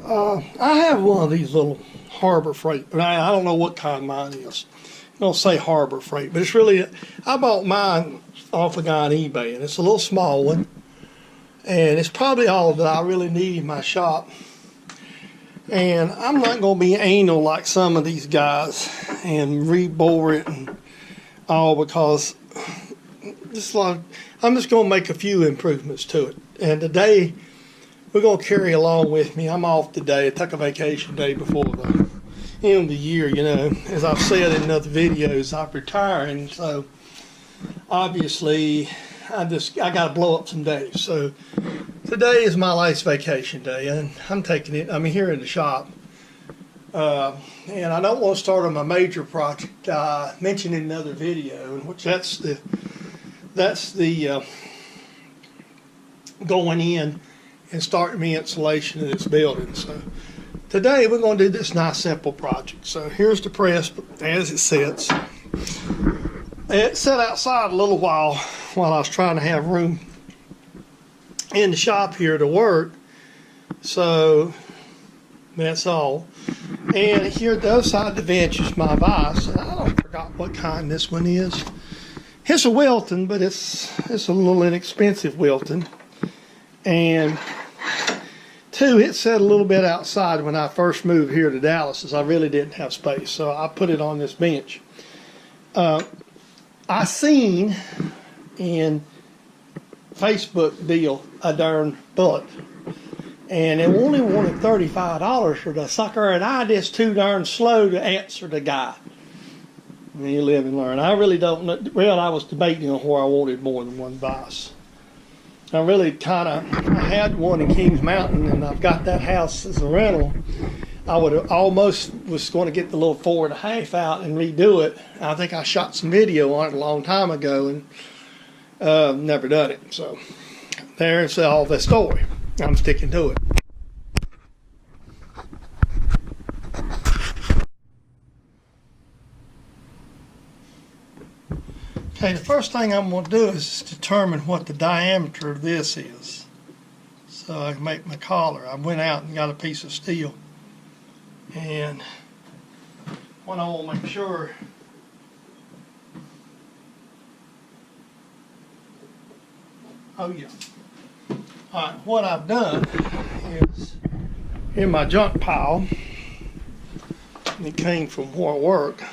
I have one of these little Harbor Freight. I don't know what kind mine is. I don't say Harbor Freight, but it's really, I bought mine off a guy on eBay, and it's a little small one. And it's probably all that I really need in my shop. And I'm not going to be anal like some of these guys and rebore it and all, because I'm just going to make a few improvements to it. And today, we're going to carry along with me. I'm off today. I took a vacation day before the end of the year, you know. As I've said in other videos, I'm retiring, so obviously I got to blow up some days. So today is my last vacation day, and I'm taking it. I'm here in the shop, and I don't want to start on my major project I mentioned in another video, which that's the going in and starting the insulation of this building. So today we're going to do this nice simple project. So here's the press as it sits. It sat outside a little while I was trying to have room in the shop here to work. So that's all. And here at the other side of the bench is my vise. And I don't forgot what kind this one is. It's a Wilton, but it's a little inexpensive Wilton. And two, it sat a little bit outside when I first moved here to Dallas, as I really didn't have space. So I put it on this bench. I seen in Facebook deal a darn bullet, and it only wanted $35 for the sucker, and I just too darn slow to answer the guy. I mean, you live and learn. I really don't know. Well, I was debating on where I wanted more than one vise. I really I had one in Kings Mountain, and I've got that house as a rental. I would have almost was going to get the little 4.5 out and redo it. I think I shot some video on it a long time ago and never done it. So there's all the story. I'm sticking to it. Okay, the first thing I'm going to do is determine what the diameter of this is, so I can make my collar. I went out and got a piece of steel, and what I want to make sure alright, what I've done is in my junk pile, and it came from where I work,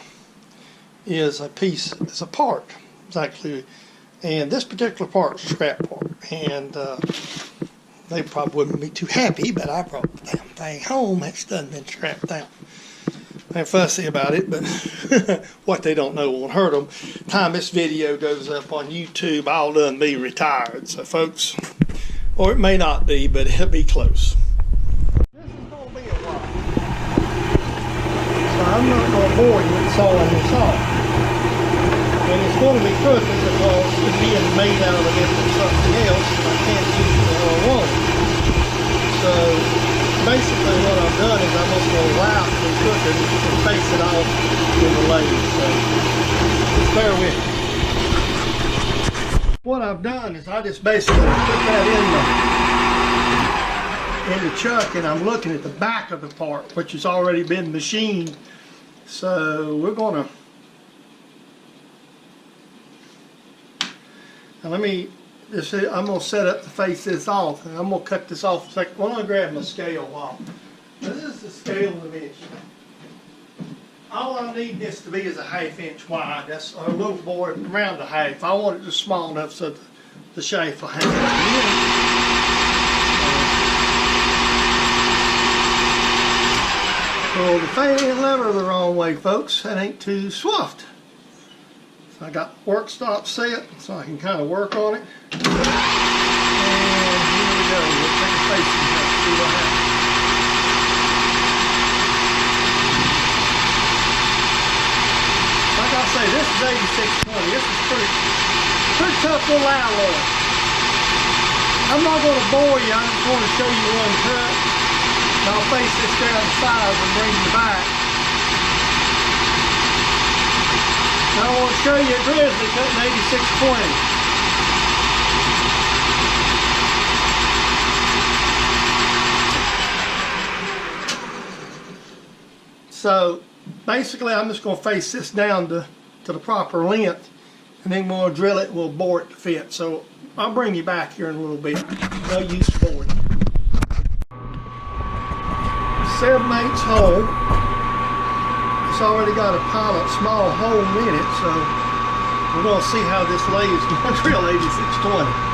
is a part. Actually, and this particular part is a scrap part, and they probably wouldn't be too happy, but I brought the damn thing home. It's done been scrapped out. They're fussy about it, but what they don't know won't hurt them. Time this video goes up on YouTube, I'll done be retired. So folks, or it may not be, but it'll be close. This is going to be a while, so I'm not going to bore you with sawing this off. And it's going to be crooked because it's being made out of it from something else, and I can't use it all I want. So basically what I've done is I'm just going to allow it to be crooked and face it off with the lathe. So just bear with me. What I've done is I just basically put that in the chuck, and I'm looking at the back of the part, which has already been machined. So we're going to now I'm going to set up to face this off, and I'm going to cut this off. In fact, why don't I grab my scale off? This is the scale dimension. All I need this to be is a 1/2 inch wide. That's a little more around a half. I want it just small enough so the shaft will hang in. Pull the fan lever the wrong way, folks. That ain't too swift. I got work stop set so I can kind of work on it. And here we go. We'll take a face and see what happens. Like I say, this is 8620. This is pretty tough little alloy. I'm not going to bore you. I just want to show you one cut. And I'll face this down the sides and bring you back. Now I want to show you a grizzly cutting 8620. So basically I'm just going to face this down to the proper length, and then we'll drill it and we'll bore it to fit. So I'll bring you back here in a little bit. No use boring. 7/8 hole. It's already got a pilot small hole in it, so we're going to see how this lays when I drill 8620.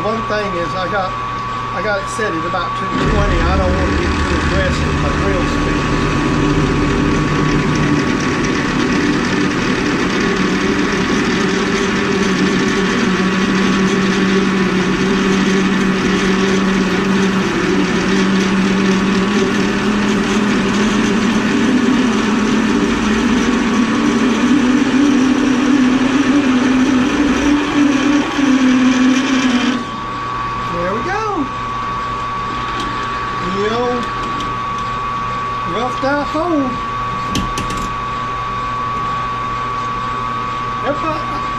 One thing is I got it set at about 220. I don't want to get too aggressive with my drill speed. Roughed out hole.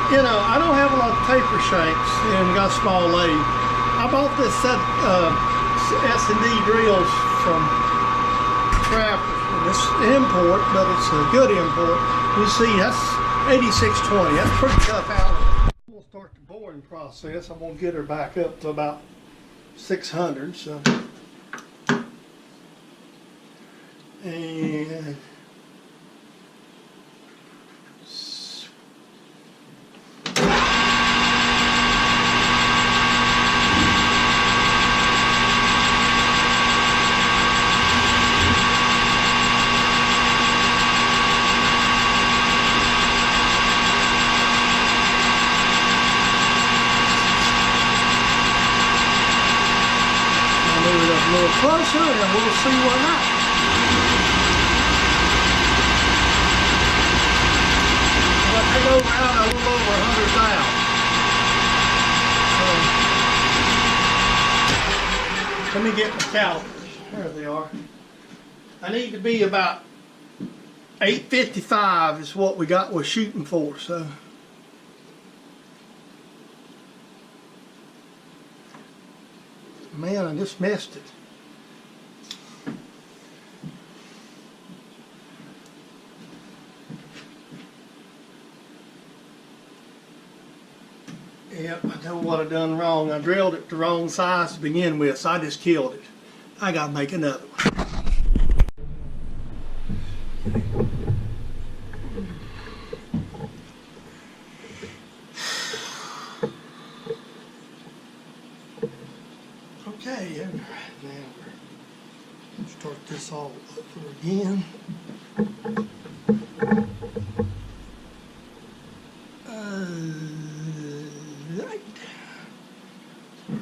You know, I don't have a lot of taper shanks and got a small lathe. I bought this set S&D drills from Trappers. It's import, but it's a good import. You see, that's 8620. That's pretty tough out. We'll start the boring process. I'm gonna get her back up to about 600. So. And I'll move it up a little closer and we'll see what happens. They go around a little over 100,000. Let me get my calipers. There they are. I need to be about 855 is what we got. We're shooting for. So. Man, I just missed it. Yep, I know what I done wrong. I drilled it the wrong size to begin with, so I just killed it. I gotta make another one. Okay, now we'll start this all over again.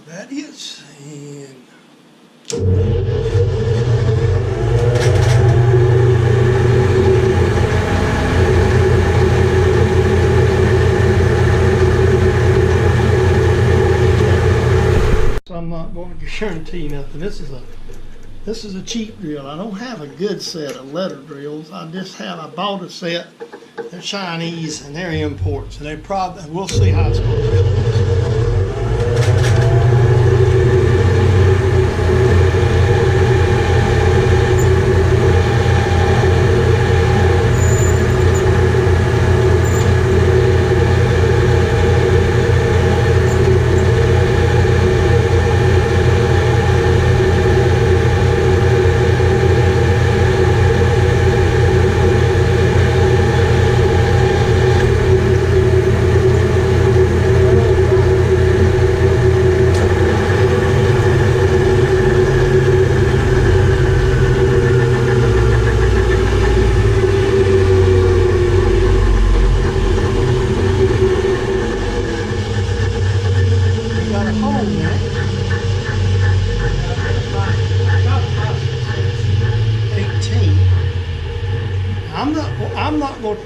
That is, and so I'm not going to guarantee nothing. This is a cheap drill. I don't have a good set of letter drills. I bought a set. They're Chinese and they're imports, and we'll see how it's going to feel.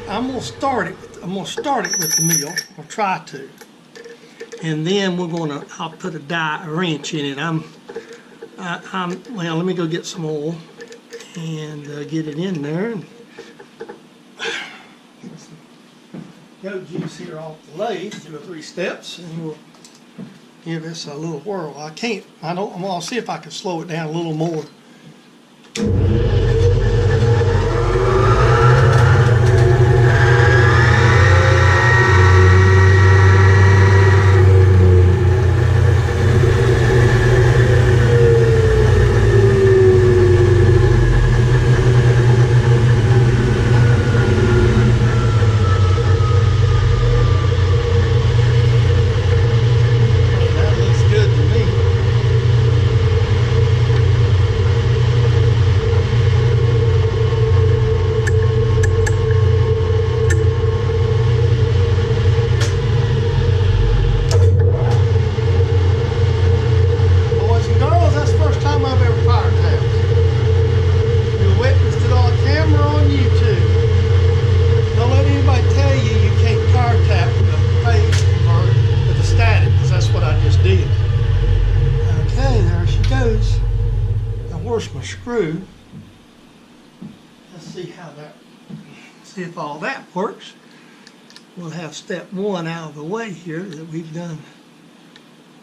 I'm gonna start it with the mill, or try to, and then I'll put a wrench in it. Well, let me go get some oil and get it in there. And get some goat juice here off the lathe, 2 or 3 steps, and we'll give this a little whirl. I'm gonna see if I can slow it down a little more. My screw. Let's see if all that works. We'll have step 1 out of the way here that we've done.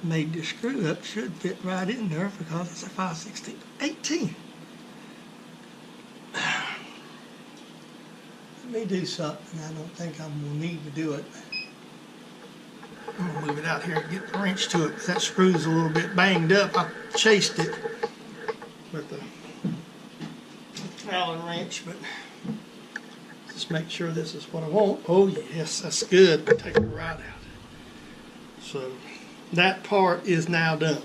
Made the screw up, should fit right in there because it's a 5/16/18. Let me do something. I don't think I'm gonna need to do it. I'm gonna move it out here and get the wrench to it because that screw's a little bit banged up. I chased it with the Allen wrench, but just make sure this is what I want. Oh yes, that's good. Take it right out. So that part is now done.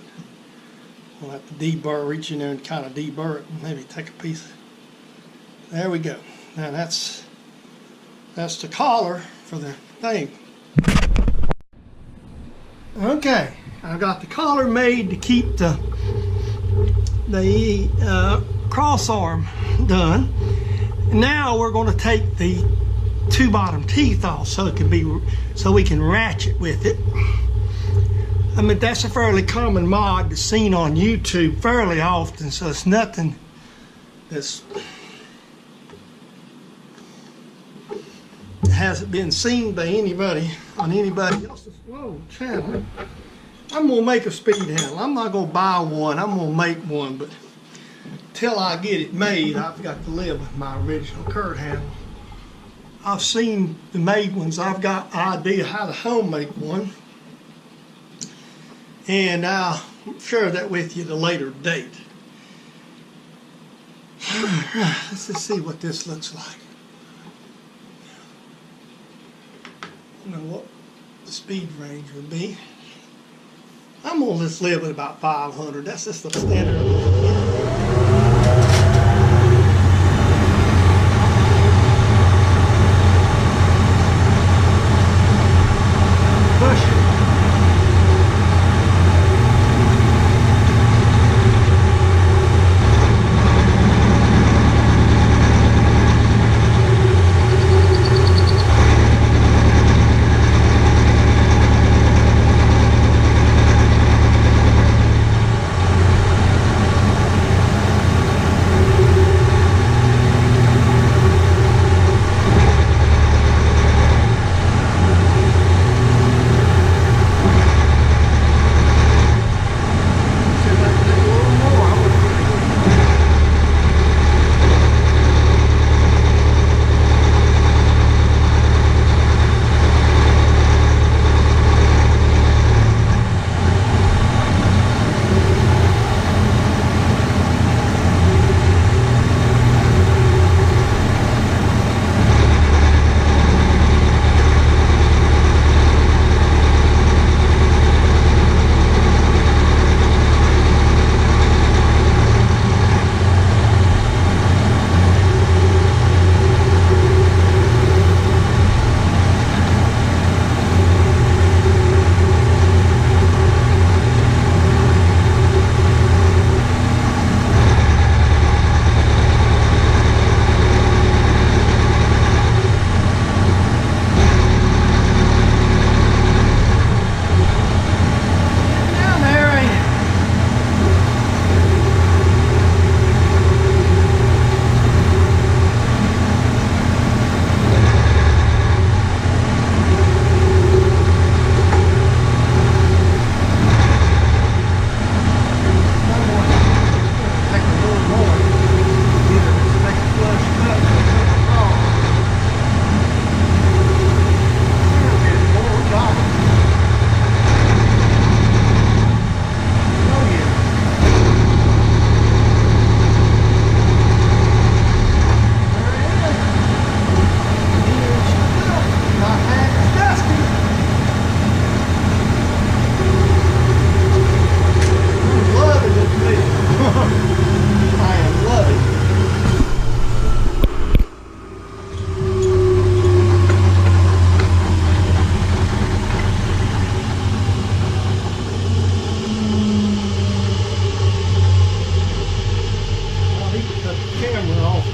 I'll have to deburr, reach in there and kind of deburr it, and maybe take a piece. There we go. Now that's the collar for the thing. Okay, I got the collar made to keep the cross arm done. Now we're going to take the 2 bottom teeth off so we can ratchet with it. I mean, that's a fairly common mod that's seen on YouTube fairly often, so it's nothing that's hasn't been seen by anybody on anybody else's channel. I'm gonna make a speed handle. I'm not gonna buy one. I'm gonna make one, but till I get it made, I've got to live with my original curve handle. I've seen the made ones. I've got an idea how to home make one, and I'll share that with you at a later date. Let's just see what this looks like. I don't know what the speed range would be. I'm gonna just live at about 500. That's just the standard.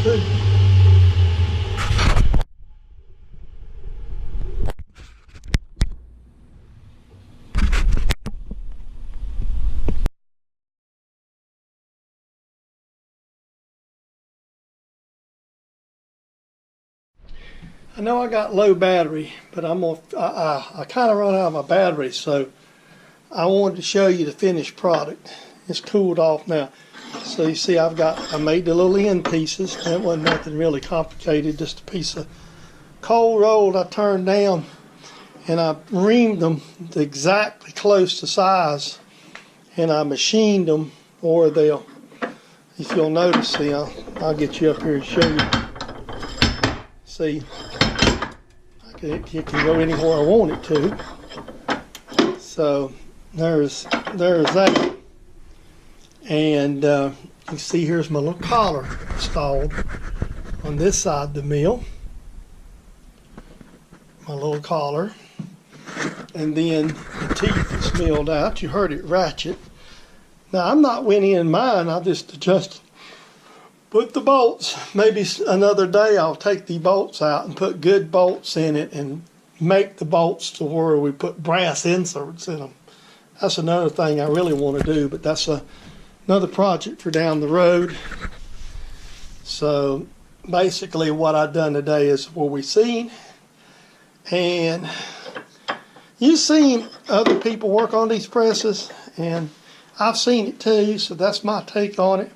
too. I know I got low battery, but I kind of run out of my battery, so I wanted to show you the finished product. It's cooled off now. So you see I made the little end pieces. That wasn't nothing really complicated, just a piece of cold rolled I turned down, and I reamed them exactly close to size, and I machined them, or they'll, if you'll notice, see, I'll get you up here and show you. See, it can go anywhere I want it to. So there's that. And you see here's my little collar installed on this side of the mill. My little collar. And then the teeth is milled out. You heard it ratchet. Now I'm not winning in mine, I just adjusted. Put the bolts, maybe another day I'll take the bolts out and put good bolts in it and make the bolts to where we put brass inserts in them. That's another thing I really want to do, but that's another project for down the road. So basically what I've done today is what we've seen, and you've seen other people work on these presses, and I've seen it too, so that's my take on it.